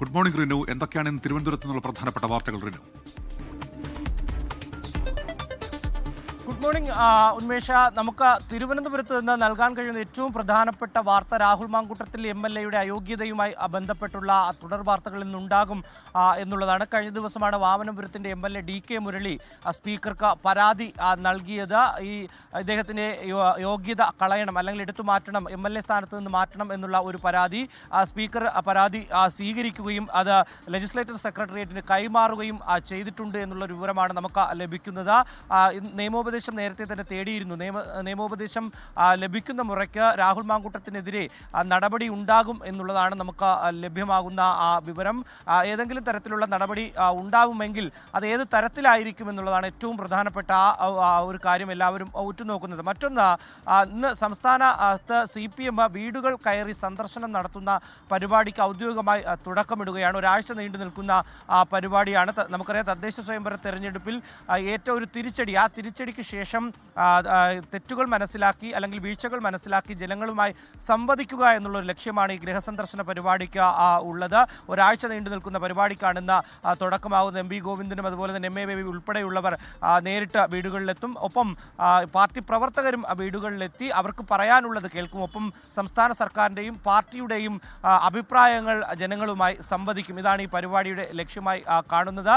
Good morning Rinu. എന്തൊക്കെയാണ് ഇന്ന് തിരുവനന്തപുരത്ത് നിന്നുള്ള പ്രധാനപ്പെട്ട വാർത്തകൾ റിനു? Good morning ഉന്മേഷ. നമുക്ക് തിരുവനന്തപുരത്ത് നിന്ന് നൽകാൻ കഴിയുന്ന ഏറ്റവും പ്രധാനപ്പെട്ട വാർത്ത രാഹുൽ മാങ്കൂട്ടത്തിൽ MLA-യുടെ അയോഗ്യതയുമായി ബന്ധപ്പെട്ടുള്ള തുടർ വാർത്തകളിൽ നിന്നുണ്ടാകും എന്നുള്ളതാണ്. കഴിഞ്ഞ ദിവസമാണ് വാമനപുരത്തിന്റെ MLA DK മുരളി സ്പീക്കർക്ക് പരാതി നൽകിയത്. ഈ ഇദ്ദേഹത്തിന്റെ യോഗ്യത കളയണം അല്ലെങ്കിൽ എടുത്തു മാറ്റണം, MLA സ്ഥാനത്ത് നിന്ന് മാറ്റണം എന്നുള്ള ഒരു പരാതി. സ്പീക്കർ പരാതി സ്വീകരിക്കുകയും അത് ലെജിസ്ലേറ്റീവ് സെക്രട്ടേറിയറ്റിന് കൈമാറുകയും ചെയ്തിട്ടുണ്ട് എന്നുള്ള ഒരു വിവരമാണ് നമുക്ക് ലഭിക്കുന്നത്. നിയമോപദേശം നേരത്തെ തന്നെ തേടിയിരുന്നു. നിയമോപദേശം ലഭിക്കുന്ന മുറയ്ക്ക് രാഹുൽ മാങ്കൂട്ടത്തിനെതിരെ നടപടി ഉണ്ടാകും എന്നുള്ളതാണ് നമുക്ക് ലഭ്യമാകുന്ന വിവരം. ഏതെങ്കിലും തരത്തിലുള്ള നടപടി ഉണ്ടാവുമെങ്കിൽ അത് ഏത് തരത്തിലായിരിക്കും എന്നുള്ളതാണ് ഏറ്റവും പ്രധാനപ്പെട്ട ഒരു കാര്യം എല്ലാവരും ഉറ്റുനോക്കുന്നത്. മറ്റൊന്ന്, ഇന്ന് സംസ്ഥാനത്ത് CPM വീടുകൾ കയറി സന്ദർശനം നടത്തുന്ന പരിപാടിക്ക് ഔദ്യോഗികമായി തുടക്കമിടുകയാണ്. ഒരാഴ്ച നീണ്ടു നിൽക്കുന്ന പരിപാടിയാണ്. നമുക്കറിയാം, തദ്ദേശ സ്വയംഭര തെരഞ്ഞെടുപ്പിൽ ഏറ്റവും ഒരു തിരിച്ചടി, ആ തിരിച്ചടിക്ക് ശേഷം തെറ്റുകൾ മനസ്സിലാക്കി അല്ലെങ്കിൽ വീഴ്ചകൾ മനസ്സിലാക്കി ജനങ്ങളുമായി സംവദിക്കുക എന്നുള്ളൊരു ലക്ഷ്യമാണ് ഈ ഗൃഹസന്ദർശന പരിപാടിക്ക് ഉള്ളത്. ഒരാഴ്ച നീണ്ടു നിൽക്കുന്ന പരിപാടിക്കാണ് ഇന്ന് തുടക്കമാകുന്നത്. MP ഗോവിന്ദനും അതുപോലെ തന്നെ MA ബേബി ഉൾപ്പെടെയുള്ളവർ നേരിട്ട് വീടുകളിലെത്തും. ഒപ്പം പാർട്ടി പ്രവർത്തകരും വീടുകളിലെത്തി അവർക്ക് പറയാനുള്ളത് കേൾക്കും. ഒപ്പം സംസ്ഥാന സർക്കാരിൻ്റെയും പാർട്ടിയുടെയും അഭിപ്രായങ്ങൾ ജനങ്ങളുമായി സംവദിക്കും. ഇതാണ് ഈ പരിപാടിയുടെ ലക്ഷ്യമായി കാണുന്നത്.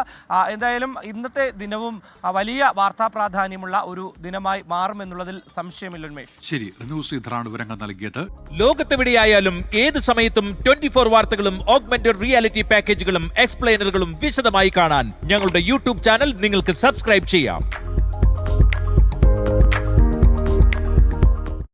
എന്തായാലും ഇന്നത്തെ ദിനവും വലിയ വാർത്താ പ്രാധാന്യമുള്ള ഒരു ദിനമായി മാറുമെന്നുള്ളതിൽ സംശയമില്ല ഉന്മേഷ്. ശരി, റിനു ശ്രീധറാണ് വിവരങ്ങൾ നൽകിയത്. ലോകത്തെവിടെയായാലും ഏത് സമയത്തും 24 വാർത്തകളും ഓഗ്മെന്റഡ് റിയാലിറ്റി പാക്കേജുകളും എക്സ്പ്ലെയിനറുകളും വിശദമായി കാണാൻ ഞങ്ങളുടെ YouTube ചാനൽ നിങ്ങൾക്ക് സബ്സ്ക്രൈബ് ചെയ്യാം.